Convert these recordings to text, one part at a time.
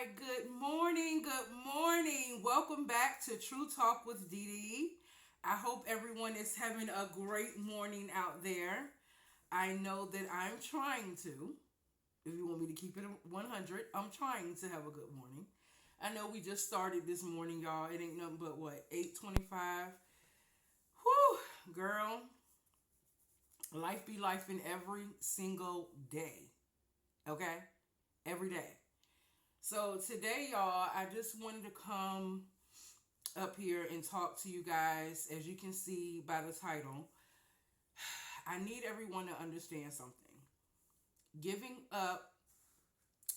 right, good morning, good morning. Welcome back to True Talk with Dee Dee. I hope everyone is having a great morning out there. I know that I'm trying to. If you want me to keep it 100, I'm trying to have a good morning. I know we just started this morning, y'all. It ain't nothing but what, 8:25. Whew, girl, life be life in every single day. Okay? Every day. So today, y'all, I just wanted to come up here and talk to you guys. As you can see by the title, I need everyone to understand something. Giving up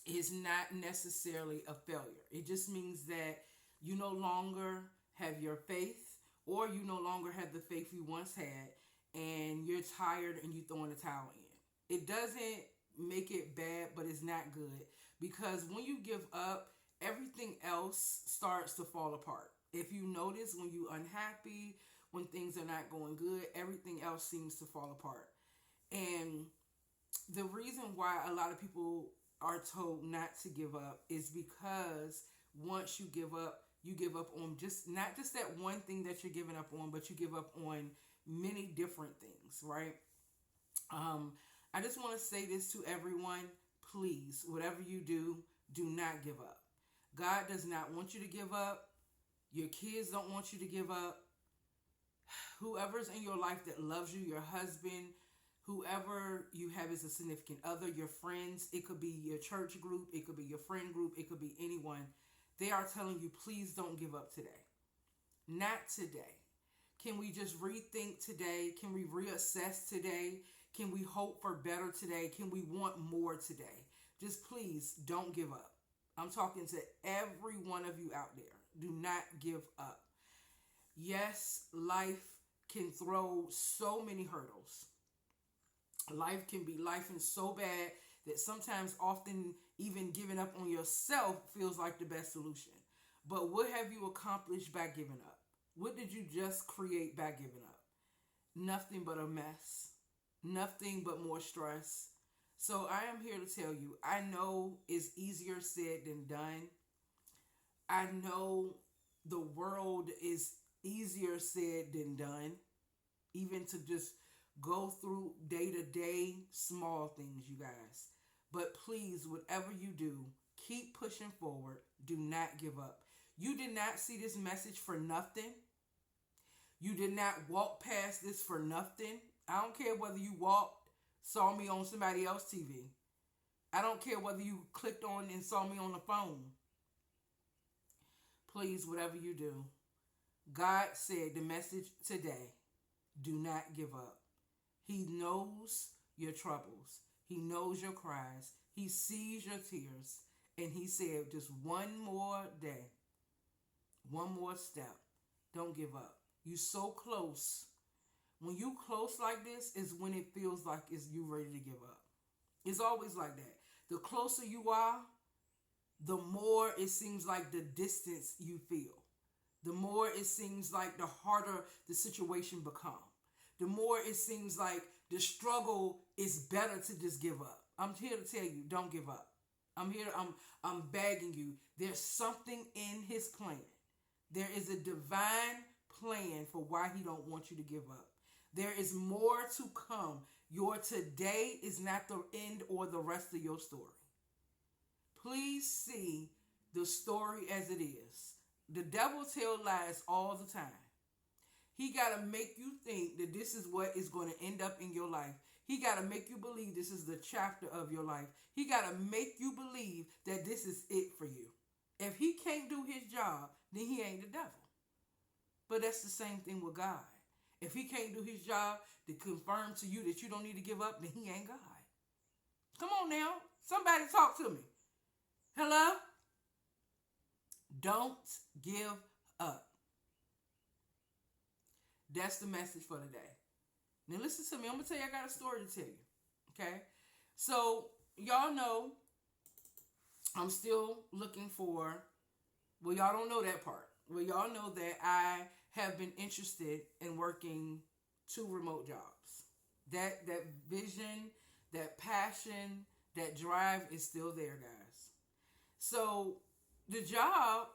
is not necessarily a failure. It just means that you no longer have your faith, or you no longer have the faith you once had, and you're tired and you throwing the towel in. It doesn't make it bad, but it's not good, because when you give up, everything else starts to fall apart. If you notice, when you're unhappy, when things are not going good, everything else seems to fall apart. And the reason why a lot of people are told not to give up is because once you give up on just not just that one thing that you're giving up on, but you give up on many different things, right? Um, I just want to say this to everyone. Please, whatever you do, do not give up. God does not want you to give up. Your kids don't want you to give up. Whoever's in your life that loves you, your husband, whoever you have as a significant other, your friends, it could be your church group, it could be your friend group, it could be anyone. They are telling you, please don't give up today. Not today. Can we just rethink today? Can we reassess today? Can we hope for better today? Can we want more today? Just please don't give up. I'm talking to every one of you out there. Do not give up. Yes, life can throw so many hurdles. Life can be life and so bad that sometimes, often, even giving up on yourself feels like the best solution. But what have you accomplished by giving up? What did you just create by giving up? Nothing but a mess. Nothing but more stress. So I am here to tell you, I know it's easier said than done. I know the world is easier said than done, even to just go through day to day small things, you guys. But please, whatever you do, keep pushing forward. Do not give up. You did not see this message for nothing. You did not walk past this for nothing. I don't care whether you walked, saw me on somebody else's TV. I don't care whether you clicked on and saw me on the phone. Please, whatever you do, God said the message today, do not give up. He knows your troubles. He knows your cries. He sees your tears. And he said, just one more day, one more step. Don't give up. You so close. When you close like this is when it feels like it's you ready to give up. It's always like that. The closer you are, the more it seems like the distance you feel. The more it seems like the harder the situation becomes. The more it seems like the struggle is better to just give up. I'm here to tell you, don't give up. I'm begging you. There's something in his plan. There is a divine plan for why he don't want you to give up. There is more to come. Your today is not the end or the rest of your story. Please see the story as it is. The devil tells lies all the time. He got to make you think that this is what is going to end up in your life. He got to make you believe this is the chapter of your life. He got to make you believe that this is it for you. If he can't do his job, then he ain't the devil. But that's the same thing with God. If he can't do his job to confirm to you that you don't need to give up, then he ain't God. Come on now. Somebody talk to me. Hello? Don't give up. That's the message for today. Now listen to me. I'm going to tell you, I got a story to tell you. Okay? So, y'all know I'm still looking for, well, y'all don't know that part. Well, y'all know that I have been interested in working 2 remote jobs. That vision, that passion, that drive is still there, guys. So the job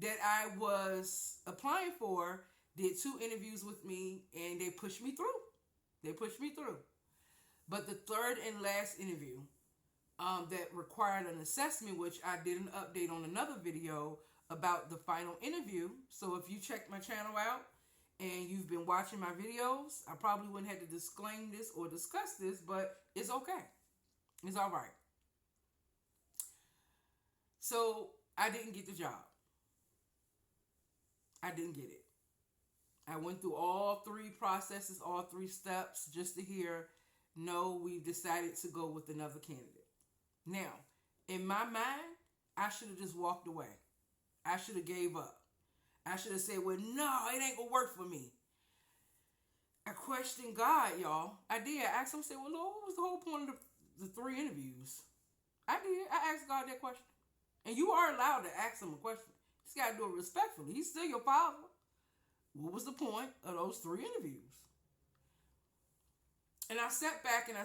that I was applying for did 2 interviews with me, and they pushed me through. They pushed me through. But the third and last interview, that required an assessment, which I did an update on another video about the final interview. So if you check my channel out and you've been watching my videos, I probably wouldn't have to disclaim this or discuss this, but it's okay. It's all right. So I didn't get the job. I didn't get it. I went through all 3 processes, all 3 steps, just to hear, no, we've decided to go with another candidate. Now, in my mind, I should have just walked away. I should have gave up. I should have said, well, no, it ain't gonna work for me. I questioned God, y'all. I did. I asked him, I said, well, Lord, what was the whole point of the 3 interviews? I did. I asked God that question. And you are allowed to ask him a question. You just got to do it respectfully. He's still your father. What was the point of those 3 interviews? And I sat back, and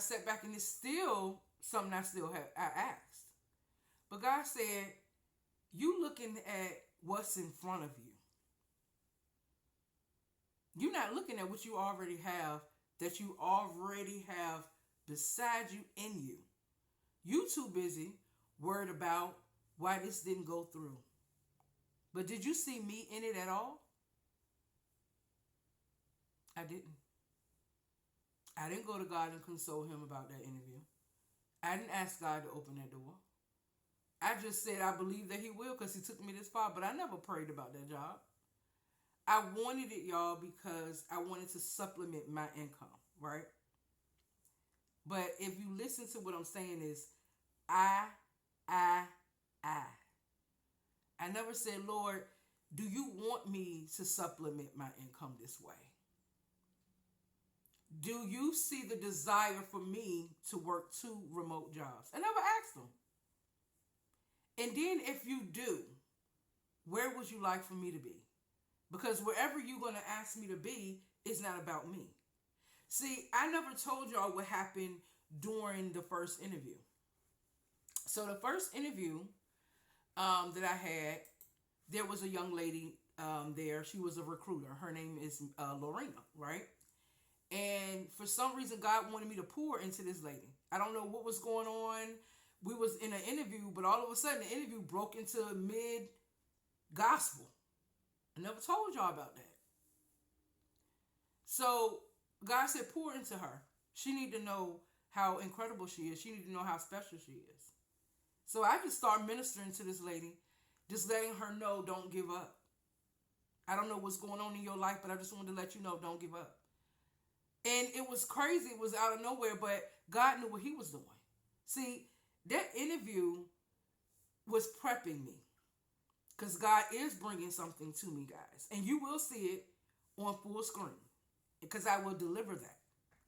it's still something I asked. But God said, you looking at what's in front of you. You're not looking at what you already have, that you already have beside you, in you. You too busy worried about why this didn't go through. But did you see me in it at all? I didn't. I didn't go to God and console him about that interview. I didn't ask God to open that door. I just said I believe that he will because he took me this far, but I never prayed about that job. I wanted it, y'all, because I wanted to supplement my income, right? But if you listen to what I'm saying is, I never said, Lord, do you want me to supplement my income this way? Do you see the desire for me to work 2 remote jobs? I never asked them. And then if you do, where would you like for me to be? Because wherever you're going to ask me to be is not about me. See, I never told y'all what happened during the first interview. So the first interview that I had, there was a young lady there. She was a recruiter. Her name is Lorena, right? And for some reason, God wanted me to pour into this lady. I don't know what was going on. We was in an interview, but all of a sudden, the interview broke into mid-gospel. I never told y'all about that. So God said, pour into her. She need to know how incredible she is. She need to know how special she is. So I just started ministering to this lady, just letting her know, don't give up. I don't know what's going on in your life, but I just wanted to let you know, don't give up. And it was crazy. It was out of nowhere, but God knew what he was doing. See, that interview was prepping me because God is bringing something to me, guys. And you will see it on full screen because I will deliver that,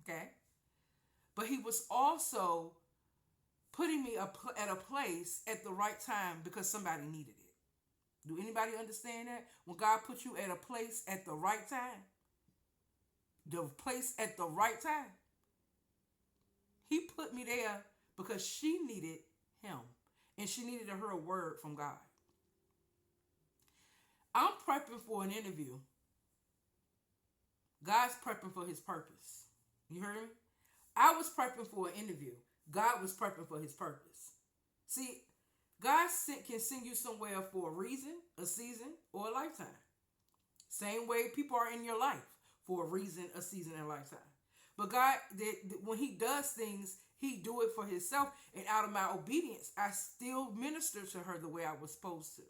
okay? But he was also putting me at a place at the right time because somebody needed it. Do anybody understand that? When God puts you at a place at the right time, the place at the right time, he put me there because she needed him. And she needed to hear a word from God. I'm prepping for an interview. God's prepping for his purpose. You heard me? I was prepping for an interview. God was prepping for his purpose. See, God can send you somewhere for a reason, a season, or a lifetime. Same way people are in your life for a reason, a season, and a lifetime. But God, when he does things, he do it for himself. And out of my obedience, I still minister to her the way I was supposed to.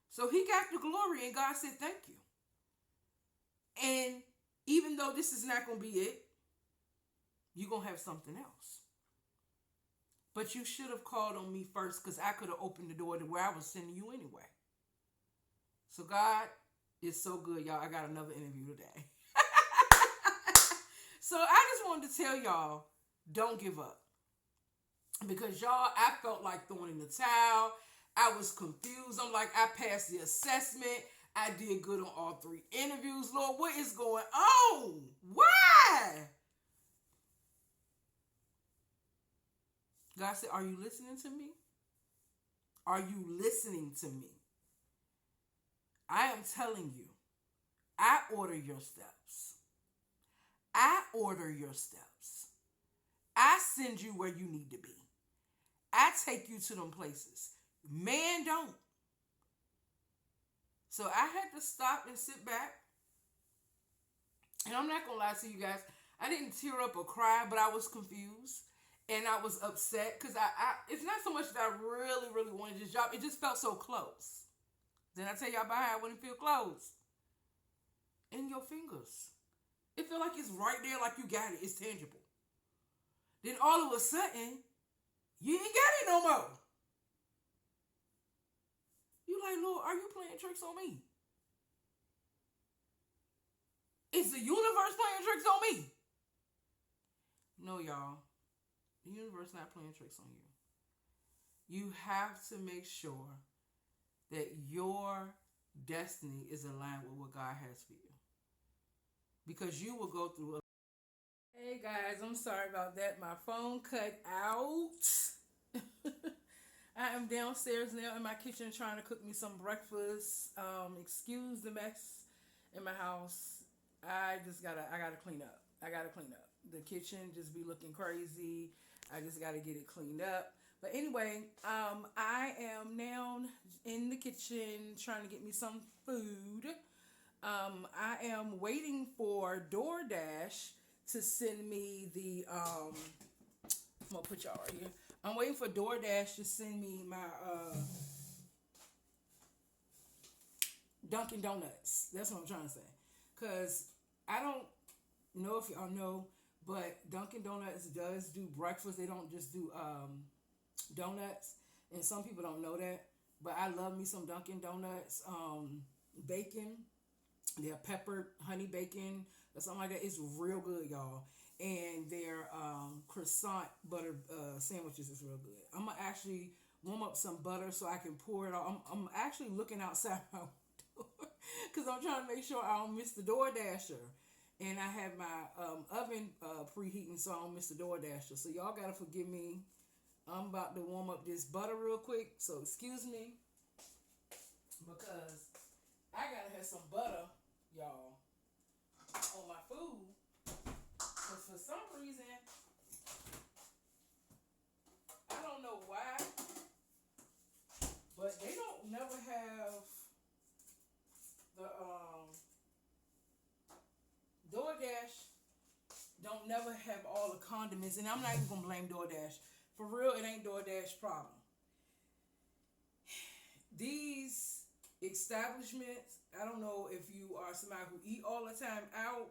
So he got the glory, and God said, thank you. And even though this is not going to be it, you're going to have something else. But you should have called on me first because I could have opened the door to where I was sending you anyway. So God is so good, y'all. I got another interview today. So I just wanted to tell y'all, don't give up. Because y'all, I felt like throwing in the towel. I was confused. I'm like, I passed the assessment. I did good on all 3 interviews. Lord, what is going on? Why? God said, are you listening to me? Are you listening to me? I am telling you, I order your steps. I order your steps. I send you where you need to be. I take you to them places. Man don't. So I had to stop and sit back. And I'm not going to lie to you guys. I didn't tear up or cry, but I was confused. And I was upset because it's not so much that I really, really wanted this job. It just felt so close. Then I tell y'all about how I wouldn't feel close. In your fingers. It feel like it's right there, like you got it. It's tangible. Then all of a sudden, you ain't got it no more. You like, Lord, are you playing tricks on me? Is the universe playing tricks on me? No, y'all. The universe not playing tricks on you. You have to make sure that your destiny is aligned with what God has for you. Because you will go through a... Hey guys, I'm sorry about that. My phone cut out. I am downstairs now in my kitchen trying to cook me some breakfast. Excuse the mess in my house. I gotta clean up. The kitchen just be looking crazy. I just gotta get it cleaned up. But anyway, I am now in the kitchen trying to get me some food. I am waiting for DoorDash to send me the I'm gonna put y'all right here. I'm waiting for DoorDash to send me my Dunkin' Donuts. That's what I'm trying to say. Cause I don't know if y'all know, but Dunkin' Donuts does do breakfast. They don't just do donuts, and some people don't know that. But I love me some Dunkin' Donuts. Bacon, their peppered honey bacon or something like that. It's real good, y'all. And their croissant butter sandwiches is real good. I'm gonna actually warm up some butter so I can pour it on. I'm actually looking outside my door because I'm trying to make sure I don't miss the DoorDasher. And I have my oven preheating so I don't miss the DoorDasher. So y'all gotta forgive me. I'm about to warm up this butter real quick. So excuse me because I gotta have some butter, y'all, on my food. Because for some reason, I don't know why, but they don't never have the DoorDash don't never have all the condiments, and I'm not even gonna blame DoorDash. For real, it ain't DoorDash problem. These establishments, I don't know if you are somebody who eat all the time out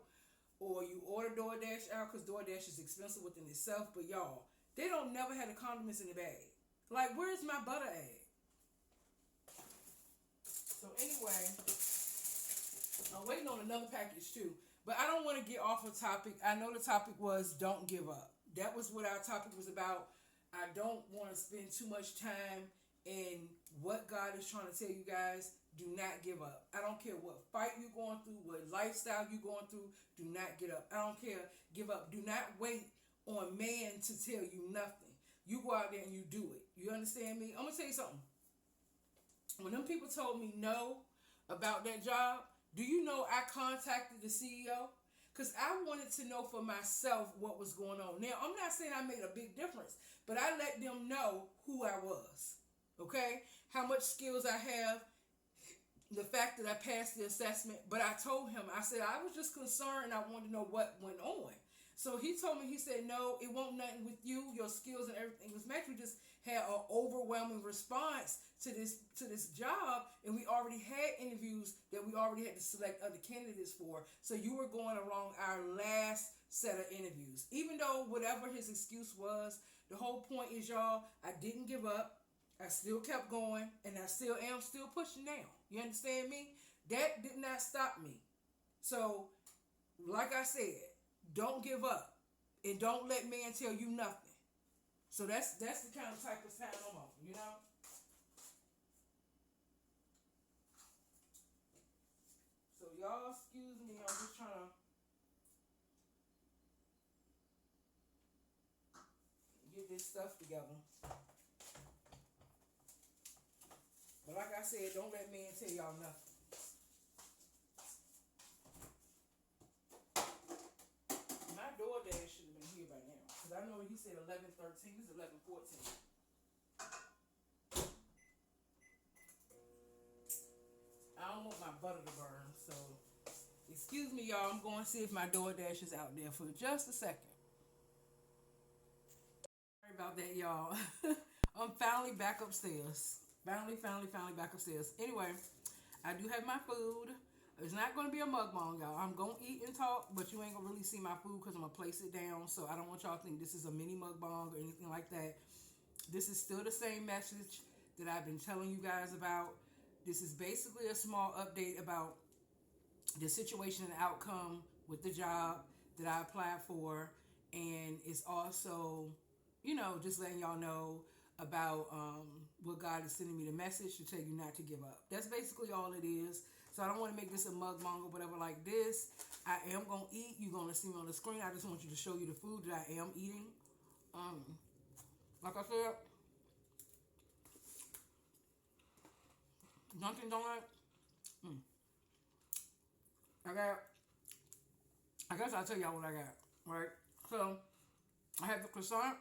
or you order DoorDash out because DoorDash is expensive within itself, but y'all, they don't never have the condiments in the bag. Like, where's my butter at? So anyway, I'm waiting on another package too. But I don't want to get off of topic. I know the topic was don't give up. That was what our topic was about. I don't want to spend too much time in what God is trying to tell you guys. Do not give up. I don't care what fight you're going through, what lifestyle you're going through. Do not get up. I don't care. Give up. Do not wait on man to tell you nothing. You go out there and you do it. You understand me? I'm going to tell you something. When them people told me no about that job, do you know I contacted the CEO? Because I wanted to know for myself what was going on. Now, I'm not saying I made a big difference, but I let them know who I was. Okay? How much skills I have, the fact that I passed the assessment. But I told him, I said, I was just concerned. I wanted to know what went on. So he told me, he said, no, it won't nothing with you. Your skills and everything was matched. We just had an overwhelming response to this job, and we already had interviews that we already had to select other candidates for. So you were going along our last set of interviews. Even though whatever his excuse was, the whole point is, y'all, I didn't give up. I still kept going, and I still am still pushing now. You understand me? That did not stop me. So, like I said, don't give up, and don't let man tell you nothing. So that's the kind of type of time I'm on, you know? So y'all excuse me, I'm just trying to get this stuff together. like I said, don't let men tell y'all nothing. My DoorDash should have been here by now. Because I know he said 11:13. This is 11:14. I don't want my butter to burn, so excuse me, y'all. I'm going to see if my DoorDash is out there for just a second. Sorry about that, y'all. I'm finally back upstairs. Finally back upstairs. Anyway, I do have my food. It's not going to be a mukbang, y'all. I'm going to eat and talk, but you ain't going to really see my food because I'm going to place it down. So I don't want y'all to think this is a mini mukbang or anything like that. This is still the same message that I've been telling you guys about. This is basically a small update about the situation and outcome with the job that I applied for. And it's also, just letting y'all know about what God is sending me the message to tell you not to give up. That's basically all it is. So I don't want to make this a mukbang or whatever like this. I am going to eat. You're going to see me on the screen. I just want you to show you the food that I am eating. Like I said, Dunkin' Donut. I guess I'll tell y'all what I got, right? So, I have the croissant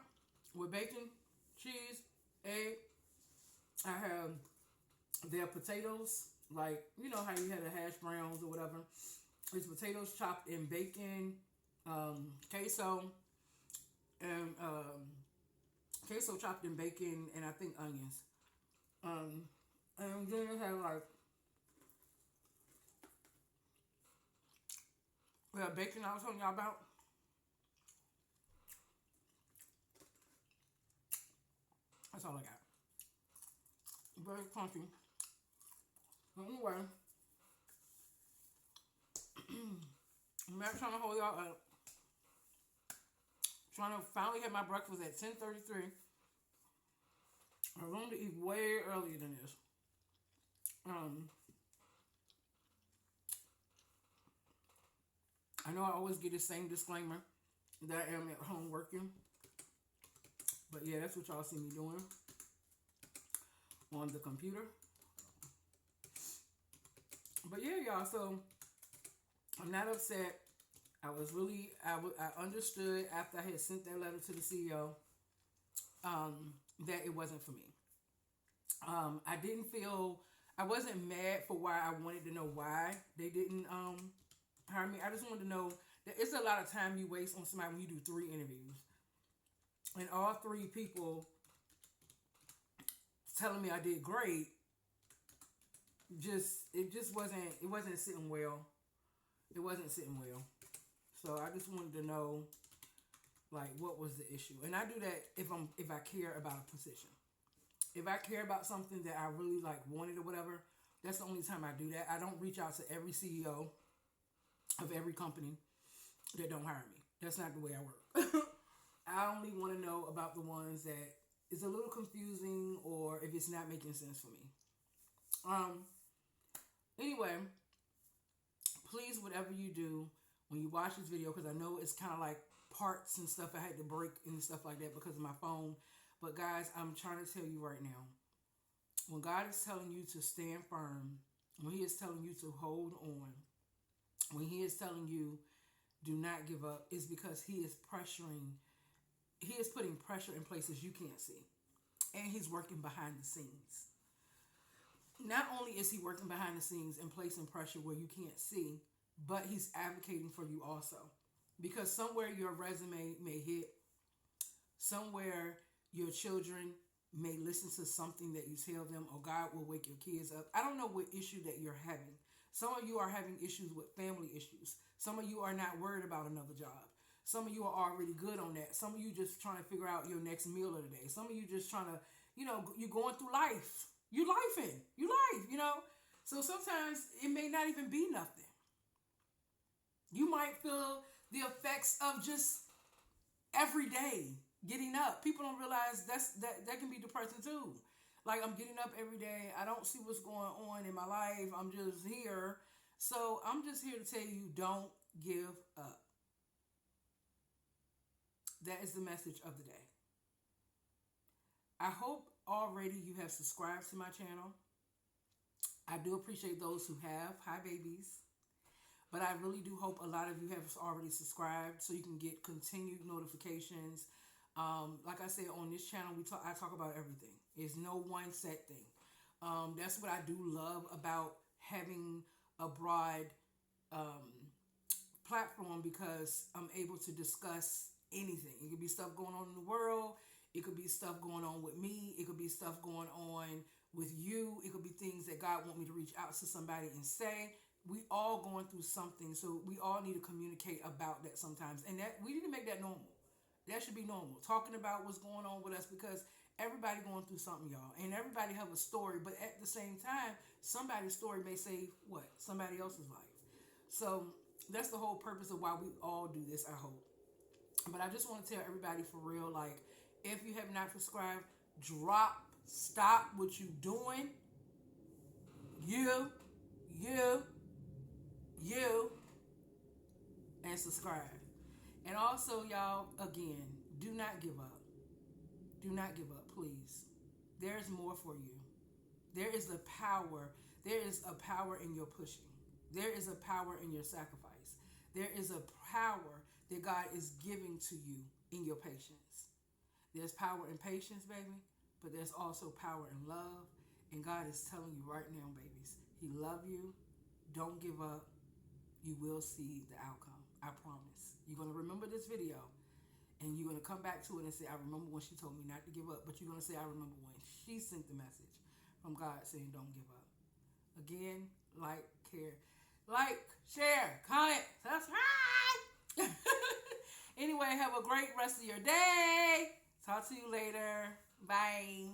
with bacon, cheese, egg. I have their potatoes, like, you know how you had the hash browns or whatever. It's potatoes chopped in bacon, queso, and queso chopped in bacon, and I think onions. And then they have like, bacon I was telling y'all about. That's all I got. Very crunchy. Anyway, I'm not trying to hold y'all up. Trying to finally have my breakfast at 10:33. I wanted to eat way earlier than this. I know I always get the same disclaimer that I am at home working. But yeah, that's what y'all see me doing on the computer. But yeah, y'all, so I'm not upset. I understood after I had sent that letter to the CEO that it wasn't for me. I wasn't mad for why. I wanted to know why they didn't hire me. I just wanted to know that it's a lot of time you waste on somebody when you do 3 interviews. And all 3 people telling me I did great. It wasn't sitting well. It wasn't sitting well. So I just wanted to know, like, what was the issue. And I do that if I care about a position. If I care about something that I really like wanted or whatever, that's the only time I do that. I don't reach out to every CEO of every company that don't hire me. That's not the way I work. I only want to know about the ones that is a little confusing or if it's not making sense for me. Anyway, please, whatever you do when you watch this video, because I know it's kind of like parts and stuff I had to break and stuff like that because of my phone. But guys, I'm trying to tell you right now, when God is telling you to stand firm, when He is telling you to hold on, when He is telling you do not give up, is because He is putting pressure in places you can't see. And He's working behind the scenes. Not only is He working behind the scenes and placing pressure where you can't see, but He's advocating for you also. Because somewhere your resume may hit, somewhere your children may listen to something that you tell them, or God will wake your kids up. I don't know what issue that you're having. Some of you are having issues with family issues. Some of you are not worried about another job. Some of you are already good on that. Some of you just trying to figure out your next meal of the day. Some of you just trying to, you're going through life. You life. So sometimes it may not even be nothing. You might feel the effects of just every day getting up. People don't realize that can be depressing too. Like, I'm getting up every day. I don't see what's going on in my life. I'm just here. So I'm just here to tell you, don't give up. That is the message of the day. I hope already you have subscribed to my channel. I do appreciate those who have. Hi, babies. But I really do hope a lot of you have already subscribed so you can get continued notifications. Like I said, on this channel, I talk about everything. It's no one set thing. That's what I do love about having a broad platform, because I'm able to discuss anything. It could be stuff going on in the world. It could be stuff going on with me. It could be stuff going on with you. It could be things that God want me to reach out to somebody and say. We all going through something, so we all need to communicate about that sometimes, and that we need to make that normal. That should be normal. Talking about what's going on with us, because everybody going through something, y'all, and everybody have a story. But at the same time, somebody's story may save what somebody else's life. So that's the whole purpose of why we all do this, I hope. But I just want to tell everybody for real, like, if you have not subscribed, stop what you doing. You, you, you, and subscribe. And also, y'all, again, do not give up. Do not give up, please. There is more for you. There is the power. There is a power in your pushing. There is a power in your sacrifice. There is a power that God is giving to you in your patience. There's power in patience, baby, but there's also power in love. And God is telling you right now, babies, He loves you. Don't give up. You will see the outcome. I promise. You're going to remember this video, and you're going to come back to it and say, I remember when she told me not to give up. But you're going to say, I remember when she sent the message from God saying, don't give up. Again, share, comment, subscribe. Anyway, have a great rest of your day. Talk to you later. Bye.